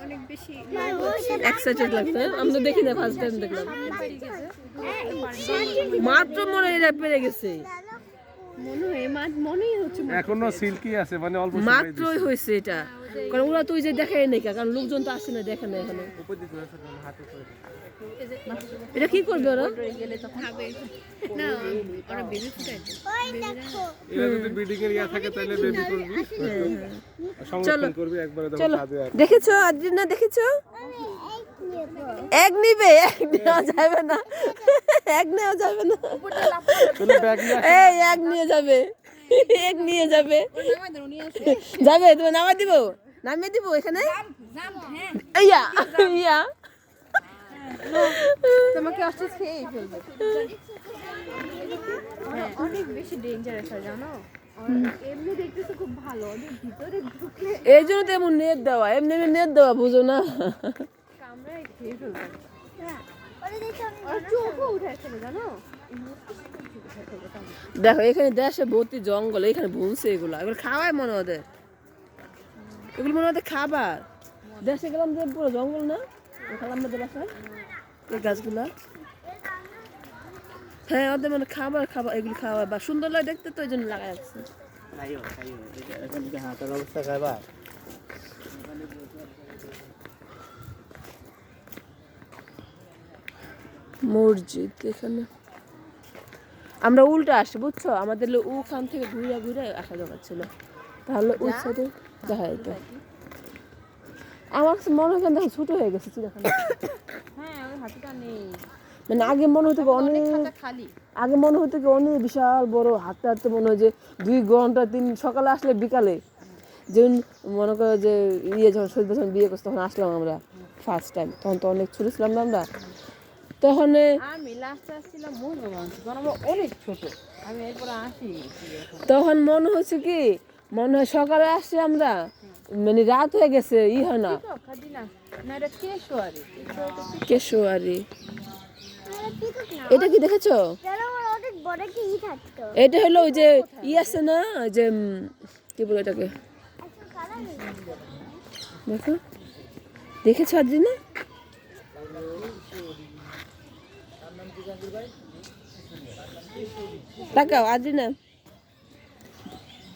অনেক বেশি এক্সাইটেড লাগছে। আমরা দেখি না, ফার্স্ট টাইম দেখলাম। মাত্র মনে হয় পেরে গেছে, মনেই হচ্ছে এখনো সিল্কি আছে, মানে অল্প মাত্রই হয়েছে এটা। কারণ ওরা তো ওই যে দেখাই নাই, কারণ লোকজন তো আসে না, দেখে না এখানে। এটা কি করবে ওরা? গেলে তো খাবে না, ওরা বেবি ফুটাইছে। এরা যদি ব্রিডিং এর ইয়া থাকে তাহলে বেবি করবি, সংরক্ষণ করবি একবারে তখন খাবে। আর দেখেছো আদ্রিনা, দেখেছো এক নিবে, এক নেওয়া যাবে না, এক নেওয়া যাবে না। তুমি ব্যাগ নিয়ে এই এক নিয়ে যাবে, এক নিয়ে যাবে, যাবে তুমি নামাই দিব, নামিয়ে দিব এখানে। ইয়া ইয়া তোমাকে অস্ট্রিচ খেয়ে ফেলবে। অনেক বেশি ডেঞ্জারাস হয় জানো। এমনি দেখতেছে খুব ভালো, ওদের ভিতরে ঢুকে এই জন্য তো এমন নেট দেওয়া, এমনি এমনি নেট দেওয়া, বুঝো না? কামড়ায় খেয়ে ফেলবে। আর চোখও উঠায় ফেলে জানো। দেখো এখানে দেশে ভর্তি জঙ্গল, এখানে বুনছে এগুলো, এগুলো খাওয়ায় মনে ওদের, এগুলো মনে ওদের খাবার। দেশে গেলাম যে পুরো জঙ্গল না, খেলাম না বাসায় এই গাছগুলা। হ্যাঁ ওদের মানে খাবার, খাবার এগুলো খাওয়া বা সুন্দর লাগে দেখতে, তো এই জন্য লাগাই রাখছে। মসজিদ এখানে, আমরা উল্টা আসছি বুঝছো, আমাদের ওখান থেকে ঘুরে ঘুরে আসা দরকার ছিল, তাহলে ওই সাইডে দেখা যেত। আমার মনে হয় দেখো ছোট হয়ে গেছে চিড়িয়াখানা। হ্যাঁ ওই হাতিটা নেই, মানে আগে মনে হতো অনেক, আগে মনে হতো কি অনেক বিশাল বড়, হাঁটতে হাঁটতে মনে হয় যে 2 ঘন্টা 3, সকালে আসলে বিকালে। যেমন মনে করো যে যখন শহীদ যখন বিয়ে করছে তখন আসলাম আমরা ফার্স্ট টাইম, তখন তো অনেক ছোট ছিলাম না আমরা। তখন আমি লাস্টে আসছিলাম তখন আমরা অনেক ছোট, আমি এরপরে আসি। তখন মনে হচ্ছে কি, মনে হয় সকালে আসছি আমরা, মানে রাত হয়ে গেছে, হয় না। কেশোয়ারি এটা কি দেখেছো? এটা হলো ওই যে আছে না, যে কি বলে এটাকে, দেখো দেখেছো আদ্রিনা? তাকাও আদ্রিনা,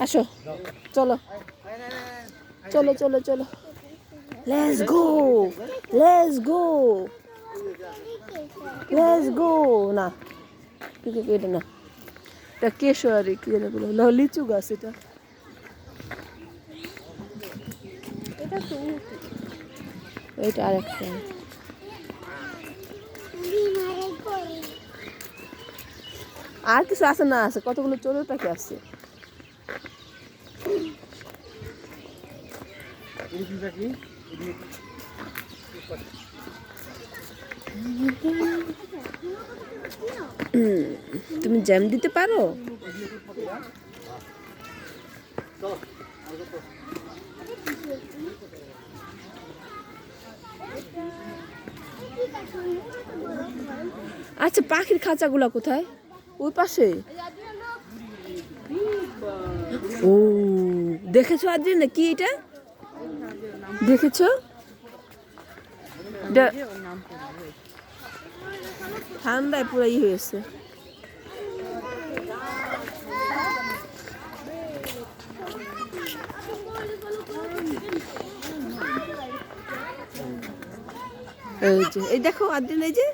আসো চলো চলো চলো চলো, let's go let's go let's go. না এটা না, এটা কেশোয়ারি কি জানি বলো না, লিচু গাছ এটা। এটা আরেকটা, আর কিছু আছে না, আছে কতগুলো চড়ুই পাখি আছে। তুমি জ্যাম দিতে পারো? আচ্ছা পাখির খাঁচাগুলা কোথায়? ওই পাশে। ও দেখেছো আদ্রিনা কি এটা দেখেছো? ঠান্ডায় পুরো হয়েছে। এই দেখো আদ্রিনা, এই যে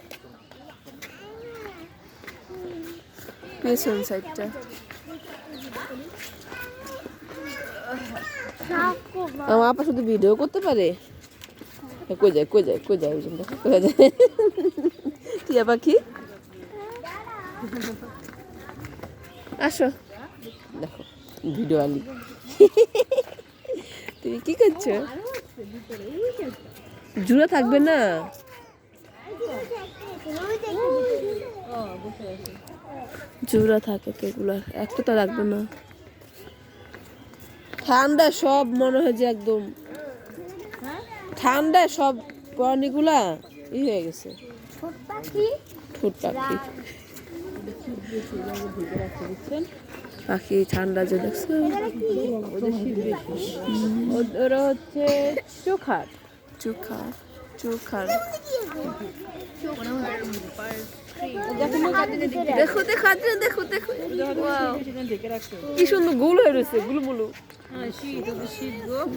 পেছন সাইডটা। আমার আপা শুধু ভিডিও করতে পারে। কই যায় কই যায় কই যায়, ওই জন্য কই যায় টিয়া পাখি। আসো দেখো ভিডিও আলি। তুমি কি করছো? জুড়ে থাকবে না, জোড়া থাকে তো এগুলা, একটা রাখবে না। ঠান্ডা সব মনে হয় যে একদম ঠান্ডা, সব প্রাণীগুলা হয়ে গেছে। ঠোঁট পাখি, পাখি ঠান্ডা যে দেখছো, ওরা হচ্ছে চোখার, চোখা চোখার দেখো দেখো আদ্রিয়ান, দেখো দেখো Wow! কি সুন্দর গোল হয়ে রয়েছে, গুলুমুলু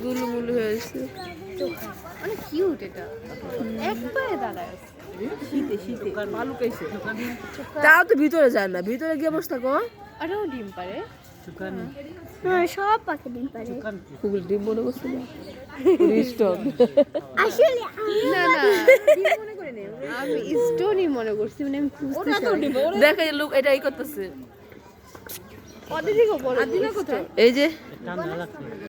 গুলুমুলু হয়েছে। অনেক কিউট এটা, একবারে দাঁড়ায় আছে। তাও তো ভিতরে যায় না, ভিতরে গিয়ে বসে থাকো। আরও ডিম পারে। সব পাখি ডিম পারে গুগল ডিম মনে করছে না স্টোন। আসলে না না, ডিম মনে করে নেই, আমি স্টোনই মনে করছি, মানে আমি খুঁজতে দেখো এই লোক এটা ই করতেছে, অদিতিকে বলো, আদিনা কোথায়? এই যে